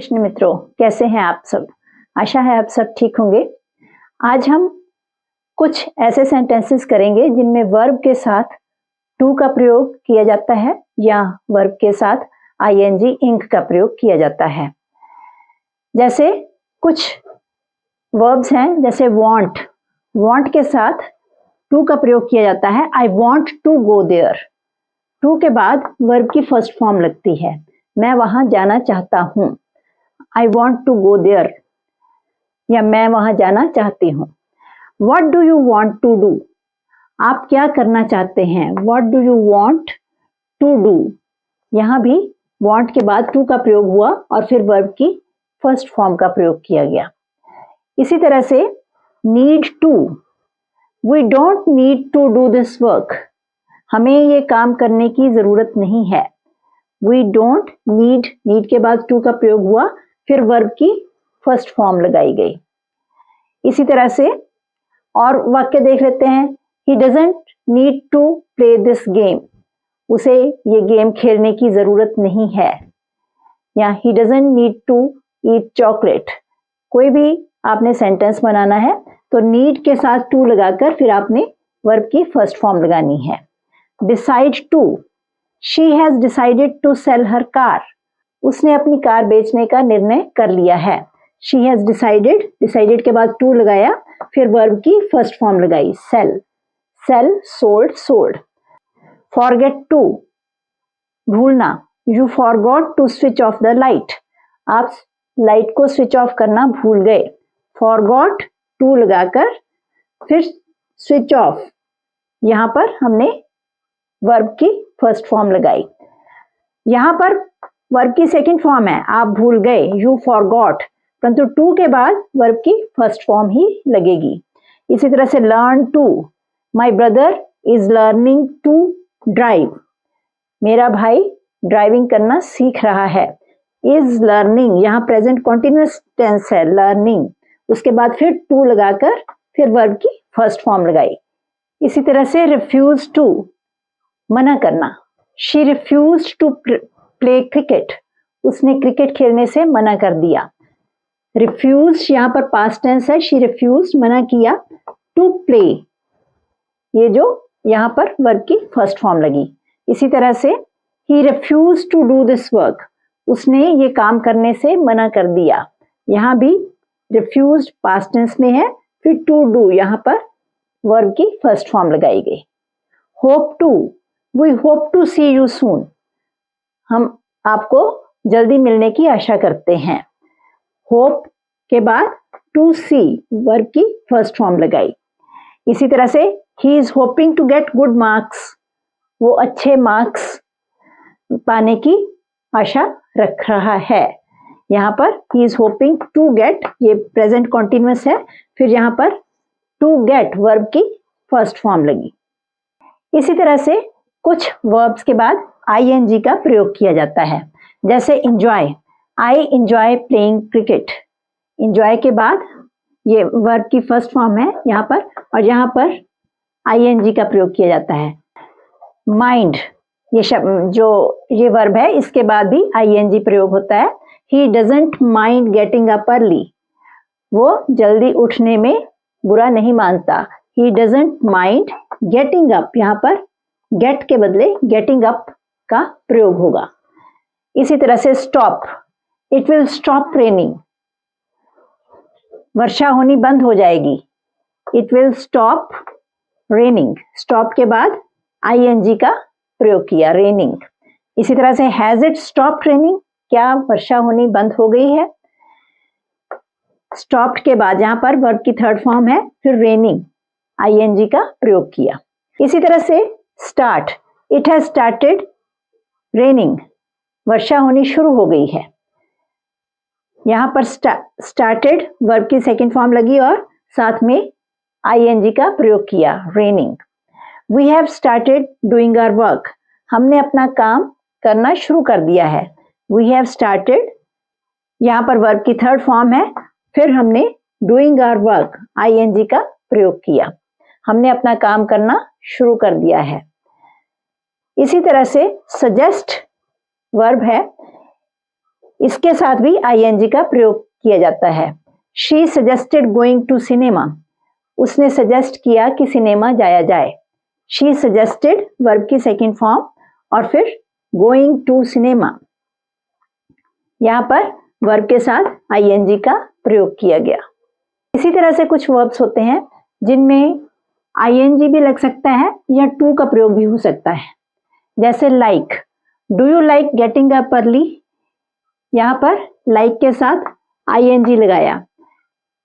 कृष्ण मित्रों, कैसे हैं आप सब। आशा है आप सब ठीक होंगे। आज हम कुछ ऐसे सेंटेंसेस करेंगे जिनमें वर्ब के साथ टू का प्रयोग किया जाता है या वर्ब के साथ आईएनजी इंक का प्रयोग किया जाता है। जैसे कुछ वर्ब्स हैं, जैसे वांट के साथ टू का प्रयोग किया जाता है। I want to go there. To के बाद वर्ब की फर्स्ट फॉर्म लगती है, मैं वहां जाना चाहता हूं। I want to go there या मैं वहां जाना चाहती हूँ। What do you want to do, आप क्या करना चाहते हैं। What do you want to do, यहां भी वॉन्ट के बाद टू का प्रयोग हुआ और फिर वर्ब की फर्स्ट फॉर्म का प्रयोग किया गया। इसी तरह से need to, we don't need to do this work, हमें ये काम करने की जरूरत नहीं है। वी डोंट नीड के बाद टू का प्रयोग हुआ, फिर वर्ब की फर्स्ट फॉर्म लगाई गई। इसी तरह से और वाक्य देख लेते हैं। He doesn't need to play this game, उसे ये गेम खेलने की जरूरत नहीं है। या he doesn't need to eat chocolate. कोई भी आपने सेंटेंस बनाना है तो नीड के साथ टू लगाकर फिर आपने वर्ब की फर्स्ट फॉर्म लगानी है। Decide to, she has decided to sell her car, उसने अपनी कार बेचने का निर्णय कर लिया है। शी हैज डिसाइडेड के बाद टू लगाया, फिर वर्ब की फर्स्ट फॉर्म लगाई, सेल, सोल्ड। फॉरगेट टू, भूलना। You forgot to switch off the light, आप लाइट को स्विच ऑफ करना भूल गए। फॉरगॉट टू लगाकर फिर स्विच ऑफ, यहां पर हमने वर्ब की फर्स्ट फॉर्म लगाई। यहां पर वर्ब की सेकंड फॉर्म है, आप भूल गए, यू फॉरगॉट, परंतु टू के बाद वर्ब की फर्स्ट फॉर्म ही लगेगी। इसी तरह से learn to, my brother is learning to drive, मेरा भाई ड्राइविंग करना सीख रहा है। इज लर्निंग, यहाँ प्रेजेंट कॉन्टिन्यूअस टेंस है, लर्निंग, उसके बाद फिर टू लगाकर फिर वर्ब की फर्स्ट फॉर्म लगाई। इसी तरह से रिफ्यूज टू, मना करना। She refuse to play cricket, उसने क्रिकेट खेलने से मना कर दिया। रिफ्यूज यहाँ पर पास्ट टेंस है, शी रिफ्यूज, मना किया। टू प्ले, ये जो यहाँ पर वर्ब की फर्स्ट फॉर्म लगी। इसी तरह से he refuse to do this work, उसने ये काम करने से मना कर दिया। यहाँ भी रिफ्यूज पास्ट टेंस में है, फिर टू डू यहाँ पर वर्ब की फर्स्ट फॉर्म लगाई गई। Hope to, we hope to see you soon, हम आपको जल्दी मिलने की आशा करते हैं। होप के बाद टू सी वर्ब की फर्स्ट फॉर्म लगाई। इसी तरह से he is hoping to get good marks, वो अच्छे मार्क्स पाने की आशा रख रहा है। यहाँ पर he is hoping to get, ये प्रेजेंट कॉन्टिन्यूअस है, फिर यहाँ पर टू गेट वर्ब की फर्स्ट फॉर्म लगी। इसी तरह से कुछ वर्ब्स के बाद आईएनजी का प्रयोग किया जाता है। जैसे enjoy, I enjoy playing cricket, enjoy के बाद ये वर्ब की फर्स्ट फॉर्म है यहाँ पर, और यहाँ पर आईएनजी का प्रयोग किया जाता है। माइंड, ये शब्द जो ये वर्ब है इसके बाद भी आईएनजी प्रयोग होता है। He doesn't mind getting up early, वो जल्दी उठने में बुरा नहीं मानता। He doesn't mind getting up, यहाँ पर गेट के बदले गेटिंग अप का प्रयोग होगा। इसी तरह से stop, it will stop raining, वर्षा होनी बंद हो जाएगी। It will stop raining, stop के बाद आईएनजी का प्रयोग किया, रेनिंग। इसी तरह से हैज इट स्टॉप रेनिंग, क्या वर्षा होनी बंद हो गई है। स्टॉप्ड के बाद यहाँ पर वर्ब की थर्ड फॉर्म है, फिर रेनिंग, आईएनजी का प्रयोग किया। इसी तरह से start, it has started raining, वर्षा होनी शुरू हो गई है। यहां पर स्टार्टेड वर्ब की सेकंड फॉर्म लगी और साथ में आईएनजी का प्रयोग किया, raining. We have started doing our work, हमने अपना काम करना शुरू कर दिया है। वी हैव स्टार्टेड, यहां पर वर्ब की थर्ड फॉर्म है, फिर हमने डूइंग आवर वर्क, आईएनजी का प्रयोग किया, हमने अपना काम करना शुरू कर दिया है। इसी तरह से सजेस्ट वर्ब है, इसके साथ भी आईएनजी का प्रयोग किया जाता है। She suggested going to cinema, उसने सजेस्ट किया कि सिनेमा जाया जाए। शी सजेस्टेड वर्ब की सेकंड फॉर्म और फिर गोइंग टू सिनेमा, यहाँ पर वर्ब के साथ आईएनजी का प्रयोग किया गया। इसी तरह से कुछ वर्ब्स होते हैं जिनमें आईएनजी भी लग सकता है या टू का प्रयोग भी हो सकता है, जैसे like. Do you like getting up early, यहाँ पर लाइक के साथ आईएनजी लगाया।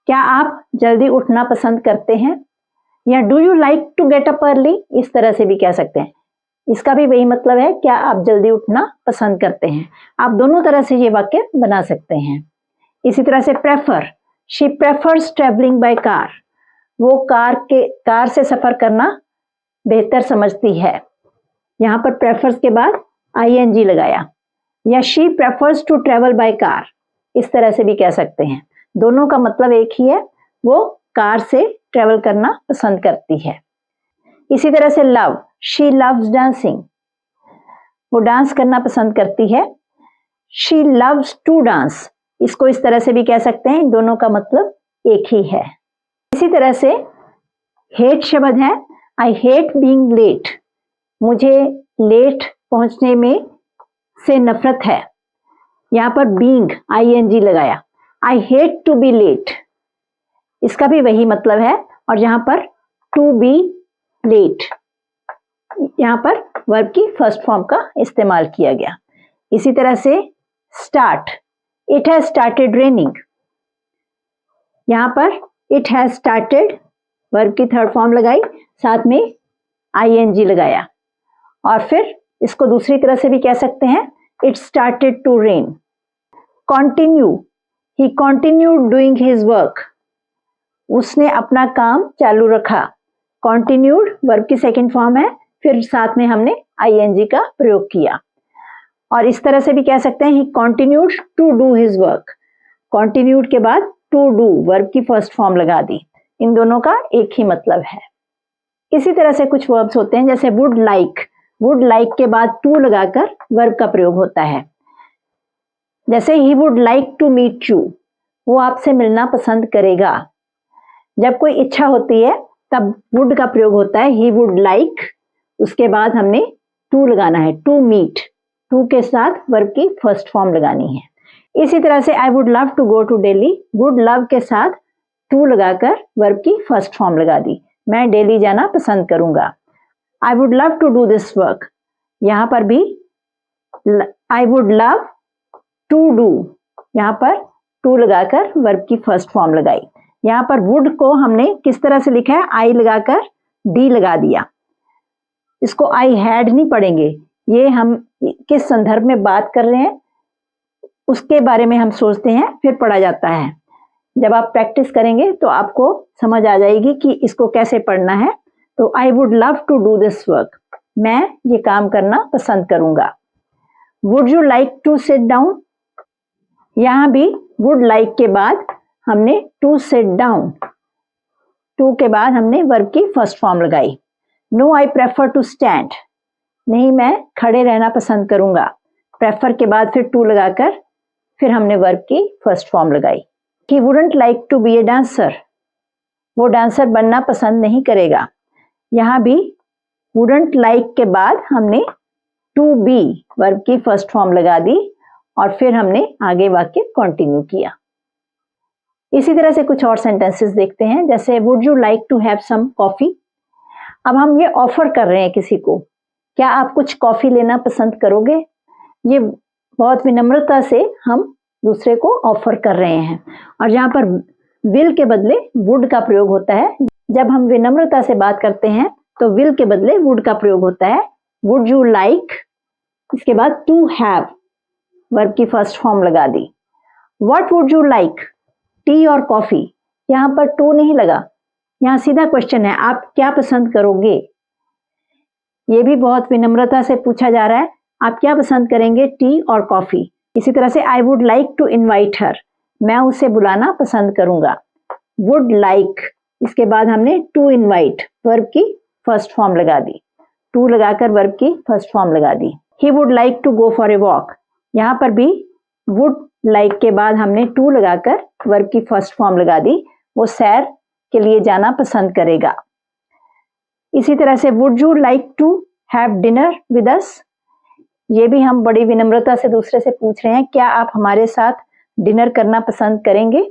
क्या आप जल्दी उठना पसंद करते हैं, या do you like to get up early, इस तरह से भी कह सकते हैं। इसका भी वही मतलब है, क्या आप जल्दी उठना पसंद करते हैं। आप दोनों तरह से ये वाक्य बना सकते हैं। इसी तरह से prefer, she prefers travelling by car, वो कार से सफर करना बेहतर समझती है। यहाँ पर प्रेफर्स के बाद आईएनजी लगाया। या she prefers to travel by car, इस तरह से भी कह सकते हैं। दोनों का मतलब एक ही है, वो कार से ट्रेवल करना पसंद करती है। इसी तरह से लव, शी लव्स डांसिंग, वो डांस करना पसंद करती है। शी लव्स टू डांस, इसको इस तरह से भी कह सकते हैं, दोनों का मतलब एक ही है। इसी तरह से हेट शब्द है, आई हेट बीइंग लेट, मुझे लेट पहुंचने में से नफरत है। यहाँ पर बीइंग आईएनजी लगाया। I hate to be late, इसका भी वही मतलब है। और यहाँ पर टू बी लेट, यहाँ पर वर्ब की फर्स्ट फॉर्म का इस्तेमाल किया गया। इसी तरह से start, it has started raining, यहाँ पर इट हैज स्टार्टेड वर्ब की थर्ड फॉर्म लगाई, साथ में आईएनजी लगाया। और फिर इसको दूसरी तरह से भी कह सकते हैं, it started to rain. Continue, he continued doing his work, उसने अपना काम चालू रखा। कंटिन्यूड वर्ब की सेकंड फॉर्म है, फिर साथ में हमने आईएनजी का प्रयोग किया। और इस तरह से भी कह सकते हैं, he continued to do his work, continued के बाद टू डू वर्ब की फर्स्ट फॉर्म लगा दी। इन दोनों का एक ही मतलब है। इसी तरह से कुछ वर्ब्स होते हैं, जैसे वुड लाइक, वुड लाइक के बाद टू लगाकर वर्ब का प्रयोग होता है। जैसे he would like to meet you, वो आपसे मिलना पसंद करेगा। जब कोई इच्छा होती है तब वुड का प्रयोग होता है, ही वुड लाइक, उसके बाद हमने टू लगाना है, टू मीट, टू के साथ वर्ब की फर्स्ट फॉर्म लगानी है। इसी तरह से I would love to go to Delhi, would love के साथ टू लगाकर वर्ब की फर्स्ट फॉर्म लगा दी, मैं दिल्ली जाना पसंद करूंगा। I would love to do this work, यहाँ पर भी I would love to do, यहाँ पर टू लगाकर वर्ब की फर्स्ट फॉर्म लगाई। यहाँ पर वुड को हमने किस तरह से लिखा है, आई लगाकर डी लगा दिया। इसको आई हैड नहीं पढ़ेंगे, ये हम किस संदर्भ में बात कर रहे हैं उसके बारे में हम सोचते हैं, फिर पढ़ा जाता है। जब आप प्रैक्टिस करेंगे तो आपको समझ आ जाएगी कि इसको कैसे पढ़ना है। तो I would love to do this work, मैं ये काम करना पसंद करूंगा। Would you like to sit down, यहाँ भी वुड लाइक के बाद हमने टू सिट डाउन, टू के बाद हमने वर्ब की फर्स्ट फॉर्म लगाई। No I prefer to stand, नहीं मैं खड़े रहना पसंद करूंगा। प्रेफर के बाद फिर टू लगाकर फिर हमने वर्ब की फर्स्ट फॉर्म लगाई। He wouldn't like to be a dancer, वो डांसर बनना पसंद नहीं करेगा। यहाँ भी वुडंट लाइक के बाद हमने टू बी वर्ब की फर्स्ट फॉर्म लगा दी और फिर हमने आगे वाक्य कंटिन्यू किया। इसी तरह से कुछ और सेंटेंसेस देखते हैं, जैसे would you like to have some coffee. अब हम ये ऑफर कर रहे हैं किसी को, क्या आप कुछ कॉफी लेना पसंद करोगे। ये बहुत विनम्रता से हम दूसरे को ऑफर कर रहे हैं। और यहाँ पर विल के बदले वुड का प्रयोग होता है। जब हम विनम्रता से बात करते हैं तो विल के बदले वुड का प्रयोग होता है। वुड यू लाइक, इसके बाद टू हैव वर्ब की फर्स्ट फॉर्म लगा दी। What would you like, tea और कॉफी, यहाँ पर टू नहीं लगा, यहाँ सीधा क्वेश्चन है, आप क्या पसंद करोगे। ये भी बहुत विनम्रता से पूछा जा रहा है, आप क्या पसंद करेंगे, टी और कॉफी। इसी तरह से I would like to invite her, मैं उसे बुलाना पसंद करूंगा। वुड लाइक, इसके बाद हमने टू इनवाइट वर्ब की फर्स्ट फॉर्म लगा दी, टू लगाकर वर्ब की फर्स्ट फॉर्म लगा दी। He would like to go for a walk, यहाँ पर भी वुड लाइक के बाद हमने टू लगाकर वर्ब की फर्स्ट फॉर्म लगा दी, वो सैर के लिए जाना पसंद करेगा। इसी तरह से would you like to have dinner with us, ये भी हम बड़ी विनम्रता से दूसरे से पूछ रहे हैं, क्या आप हमारे साथ डिनर करना पसंद करेंगे।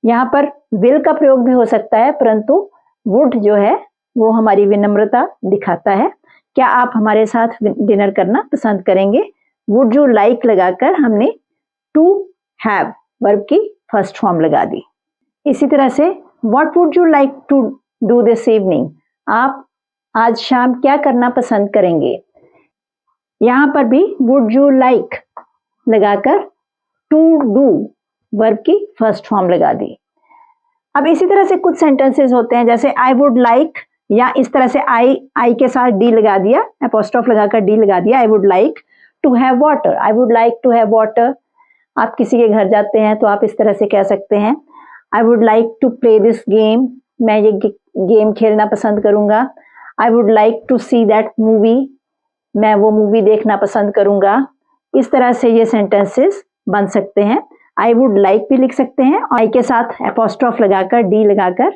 यहाँ पर विल का प्रयोग भी हो सकता है, परंतु वुड जो है वो हमारी विनम्रता दिखाता है। क्या आप हमारे साथ डिनर करना पसंद करेंगे। वुड यू लाइक लगाकर हमने टू हैव वर्ब की फर्स्ट फॉर्म लगा दी। इसी तरह से what would you like to do this evening, आप आज शाम क्या करना पसंद करेंगे। यहाँ पर भी वुड यू लाइक लगाकर टू डू वर्ब की फर्स्ट फॉर्म लगा दी। अब इसी तरह से कुछ सेंटेंसेस होते हैं, जैसे आई वुड लाइक, या इस तरह से आई के साथ डी लगा दिया, एपोस्ट्रोफ लगाकर डी लगा दिया। I would like to have water, I would like to have water. आप किसी के घर जाते हैं तो आप इस तरह से कह सकते हैं, I would like to play this game, मैं ये गेम खेलना पसंद करूंगा। I would like to see that movie, मैं वो मूवी देखना पसंद करूंगा। इस तरह से ये सेंटेंसेस बन सकते हैं। आई वुड लाइक भी लिख सकते हैं, आई के साथ एपोस्ट्रोफ लगाकर डी लगाकर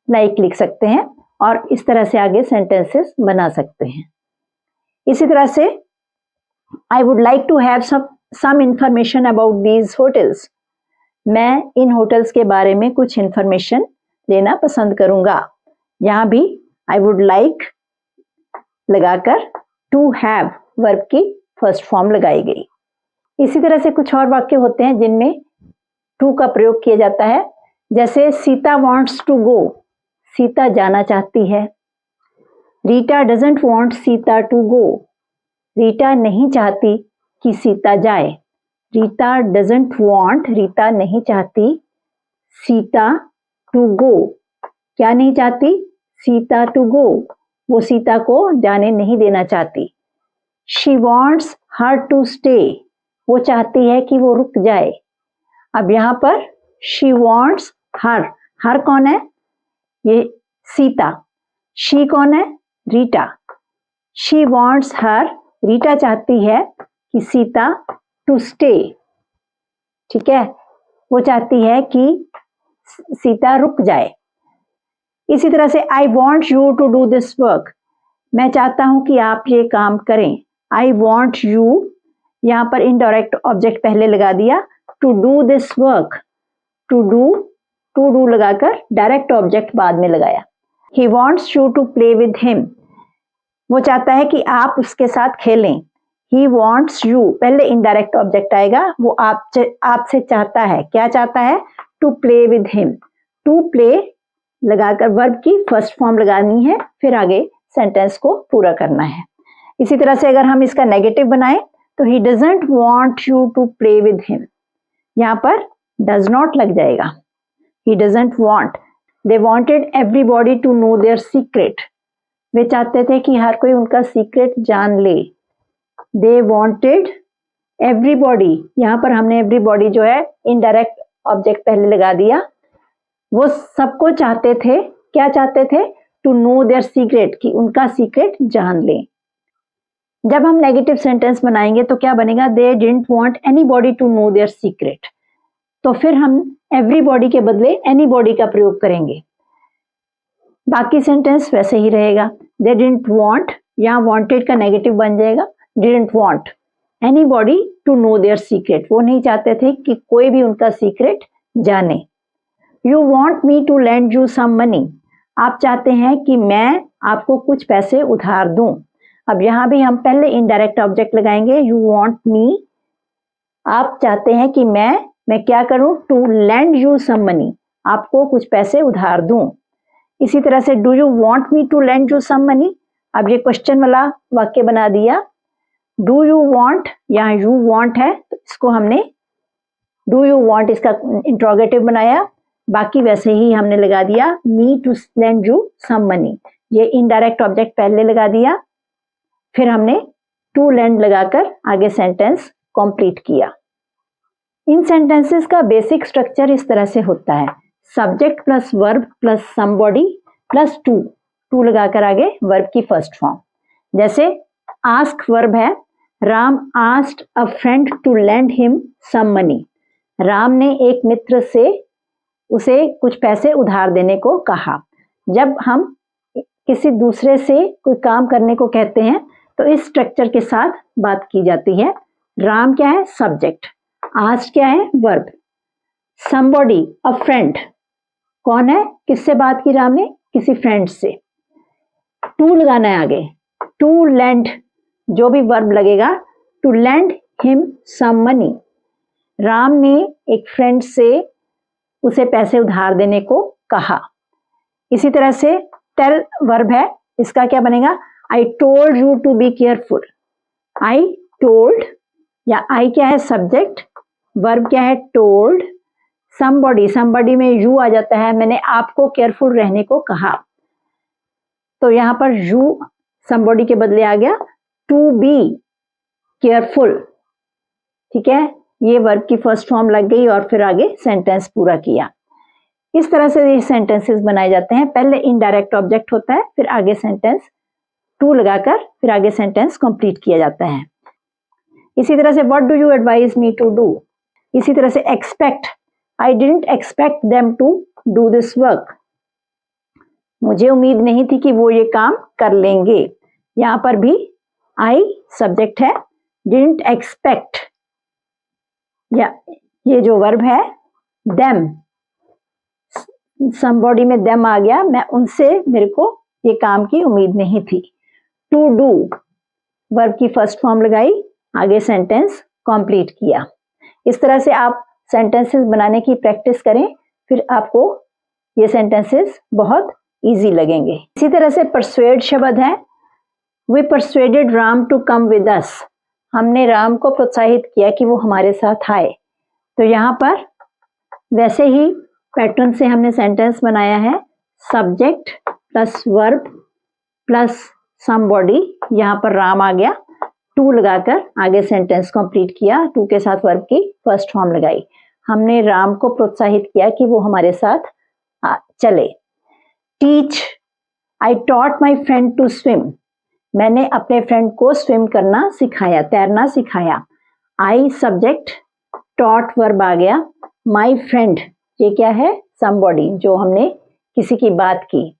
लाइक लिख सकते हैं, और इस तरह से आगे सेंटेंसेस बना सकते हैं। इसी तरह से I would like to have some information about these hotels, मैं इन होटल्स के बारे में कुछ इंफॉर्मेशन लेना पसंद करूंगा। यहाँ भी आई वुड लाइक लगाकर टू हैव वर्ब की फर्स्ट फॉर्म लगाई गई। इसी तरह से कुछ और वाक्य होते हैं जिनमें टू का प्रयोग किया जाता है, जैसे Sita wants to go, Sita जाना चाहती है। Rita doesn't want Sita to go, Rita नहीं चाहती कि सीता जाए। रीता डजंट वांट, रीता नहीं चाहती, सीता टू गो, क्या नहीं चाहती, सीता टू गो, वो सीता को जाने नहीं देना चाहती। She wants her to stay, वो चाहती है कि वो रुक जाए। अब यहाँ पर शी वांट्स हर, हर कौन है, ये सीता। शी कौन है, रीटा। शी वांट्स हर, रीटा चाहती है कि सीता टू स्टे, ठीक है, वो चाहती है कि सीता रुक जाए। इसी तरह से I want you to do this work, मैं चाहता हूं कि आप ये काम करें। आई वॉन्ट यू, यहाँ पर इनडायरेक्ट ऑब्जेक्ट पहले लगा दिया, to do this work, to do लगाकर डायरेक्ट ऑब्जेक्ट बाद में लगाया। He wants you to play with him, वो चाहता है कि आप उसके साथ खेलें। ही वॉन्ट्स यू, पहले इनडायरेक्ट ऑब्जेक्ट आएगा, वो आपसे चाहता है, क्या चाहता है, to play with him. To play लगाकर वर्ब की फर्स्ट फॉर्म लगानी है, फिर आगे सेंटेंस को पूरा करना है। इसी तरह से अगर हम इसका नेगेटिव बनाएं तो he doesn't want you to play with him, यहाँ पर डज नॉट लग जाएगा। He doesn't want, they wanted everybody to know their secret, वे चाहते थे कि हर कोई उनका सीक्रेट जान ले। दे वांटेड एवरीबॉडी, यहाँ पर हमने एवरीबॉडी जो है इनडायरेक्ट ऑब्जेक्ट पहले लगा दिया, वो सबको चाहते थे, क्या चाहते थे, टू नो देयर सीक्रेट, कि उनका सीक्रेट जान लें। जब हम नेगेटिव सेंटेंस बनाएंगे तो क्या बनेगा, they didn't want anybody to know their secret, तो फिर हम एवरीबॉडी के बदले एनीबॉडी का प्रयोग करेंगे। बाकी सेंटेंस वैसे ही रहेगा, दे डिडंट वांट, यहाँ वांटेड का नेगेटिव बन जाएगा, didn't want anybody to know their secret, वो नहीं चाहते थे कि कोई भी उनका सीक्रेट जाने। You want me to lend you some money, आप चाहते हैं कि मैं आपको कुछ पैसे उधार दूं। अब यहाँ भी हम पहले इनडायरेक्ट ऑब्जेक्ट लगाएंगे, यू वॉन्ट मी, आप चाहते हैं कि मैं क्या करूं, to lend you some money, आपको कुछ पैसे उधार दूं। इसी तरह से do you want me to lend you some money, अब ये क्वेश्चन वाला वाक्य बना दिया। डू यू वॉन्ट, यहाँ यू वॉन्ट है तो इसको हमने डू यू वॉन्ट इसका इंट्रोगेटिव बनाया, बाकी वैसे ही हमने लगा दिया me to lend you some money, ये इनडायरेक्ट ऑब्जेक्ट पहले लगा दिया, फिर हमने टू लैंड लगाकर आगे सेंटेंस कंप्लीट किया। इन सेंटेंसेस का बेसिक स्ट्रक्चर इस तरह से होता है, subject plus verb plus somebody plus to लगाकर आगे वर्ब की फर्स्ट फॉर्म। जैसे आस्क वर्ब है Ram asked a friend to lend him some money. Ram ने एक मित्र से उसे कुछ पैसे उधार देने को कहा। जब हम किसी दूसरे से कोई काम करने को कहते हैं तो इस स्ट्रक्चर के साथ बात की जाती है। राम क्या है? सब्जेक्ट। आस्क्ड क्या है? वर्ब। समबॉडी, अ फ्रेंड, कौन है? किससे बात की राम ने? किसी फ्रेंड से। टू लगाना है आगे। टू लेंड, जो भी वर्ब लगेगा, to lend him some money. Ram ने एक फ्रेंड से उसे पैसे उधार देने को कहा। इसी तरह से टेल वर्ब है, इसका क्या बनेगा? I told you to be careful. I told, या आई क्या है? सब्जेक्ट, वर्ब क्या है? टोल्ड। समबॉडी, समबॉडी में यू आ जाता है, मैंने आपको केयरफुल रहने को कहा। तो यहां पर यू समबॉडी के बदले आ गया टू बी केयरफुल। ठीक है, ये वर्ब की फर्स्ट फॉर्म लग गई और फिर आगे सेंटेंस पूरा किया। इस तरह से ये सेंटेंसेस बनाए जाते हैं। पहले इनडायरेक्ट ऑब्जेक्ट होता है, फिर आगे सेंटेंस टू लगाकर फिर आगे सेंटेंस कंप्लीट किया जाता है। इसी तरह से what do you advise me to do. इसी तरह से expect, I didn't expect them to do this work. मुझे उम्मीद नहीं थी कि वो ये काम कर लेंगे। यहां पर भी आई सब्जेक्ट है, डिडंट एक्सपेक्ट, या ये जो वर्ब है देम, समबॉडी में देम आ गया, मैं उनसे, मेरे को ये काम की उम्मीद नहीं थी। टू डू, वर्ब की फर्स्ट फॉर्म लगाई, आगे सेंटेंस कंप्लीट किया। इस तरह से आप सेंटेंसेस बनाने की प्रैक्टिस करें, फिर आपको ये सेंटेंसेस बहुत इजी लगेंगे। इसी तरह से परसुएड शब्द है। We persuaded Ram to come with us. हमने राम को प्रोत्साहित किया कि वो हमारे साथ आए। तो यहाँ पर वैसे ही पैटर्न से हमने सेंटेंस बनाया है, subject plus verb plus somebody, यहाँ पर राम आ गया, टू लगाकर आगे सेंटेंस कंप्लीट किया, टू के साथ वर्ब की फर्स्ट फॉर्म लगाई। हमने राम को प्रोत्साहित किया कि वो हमारे साथ चले। Teach, I taught my friend to swim. मैंने अपने फ्रेंड को स्विम करना सिखाया, तैरना सिखाया। आई सब्जेक्ट, टॉट वर्ब आ गया, माई फ्रेंड ये क्या है? समबॉडी, जो हमने किसी की बात की,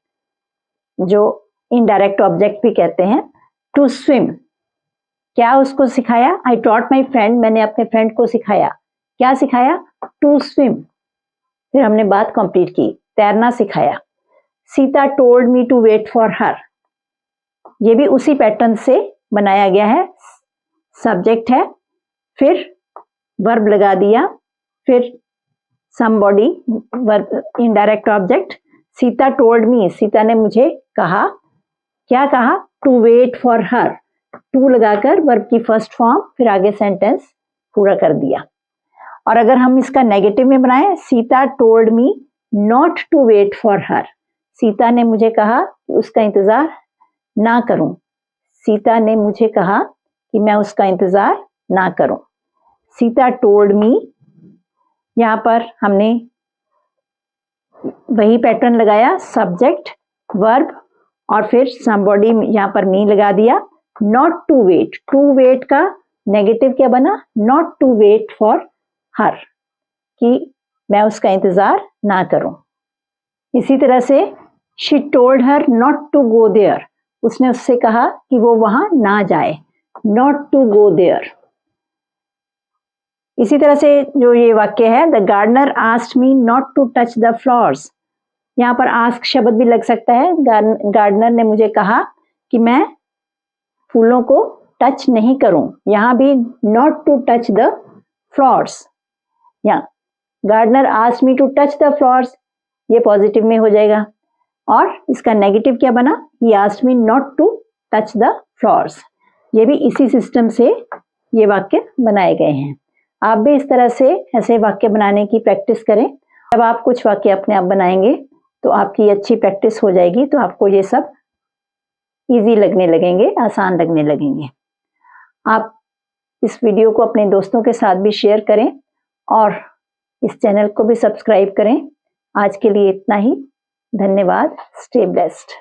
जो इनडायरेक्ट ऑब्जेक्ट भी कहते हैं। टू स्विम, क्या उसको सिखाया? आई टॉट माई फ्रेंड, मैंने अपने फ्रेंड को सिखाया। क्या सिखाया? To swim. फिर हमने बात कंप्लीट की, तैरना सिखाया। Sita told me to wait for her, ये भी उसी पैटर्न से बनाया गया है। सब्जेक्ट है, फिर वर्ब लगा दिया, फिर somebody, verb indirect object. Sita told me, Sita ने मुझे कहा, क्या कहा? To wait for her, to लगाकर वर्ब की फर्स्ट फॉर्म, फिर आगे सेंटेंस पूरा कर दिया। और अगर हम इसका नेगेटिव में बनाएं, Sita told me not to wait for her, Sita ने मुझे कहा कि उसका इंतजार ना करूं। सीता ने मुझे कहा कि मैं उसका इंतजार ना करूं। सीता टोल्ड मी, यहां पर हमने वही पैटर्न लगाया, सब्जेक्ट वर्ब और फिर समबॉडी, यहां पर मी लगा दिया। Not to wait, to wait का नेगेटिव क्या बना? Not to wait for her, कि मैं उसका इंतजार ना करूं। इसी तरह से she told her not to go there, उसने उससे कहा कि वो वहां ना जाए, नॉट टू गो देयर। इसी तरह से जो ये वाक्य है, the gardener asked me not to touch the flowers, यहाँ पर आस्क शब्द भी लग सकता है। गार्डनर ने मुझे कहा कि मैं फूलों को टच नहीं करूं, यहाँ भी not to touch the flowers. यहाँ gardener asked me to touch the flowers, ये पॉजिटिव में हो जाएगा। और इसका नेगेटिव क्या बना? He asked me not to touch the flowers. ये भी इसी सिस्टम से ये वाक्य बनाए गए हैं। आप भी इस तरह से ऐसे वाक्य बनाने की प्रैक्टिस करें। जब आप कुछ वाक्य अपने आप बनाएंगे तो आपकी अच्छी प्रैक्टिस हो जाएगी, तो आपको ये सब इजी लगने लगेंगे, आसान लगने लगेंगे। आप इस वीडियो को अपने दोस्तों के साथ भी शेयर करें और इस चैनल को भी सब्सक्राइब करें। आज के लिए इतना ही, धन्यवाद। Stay blessed.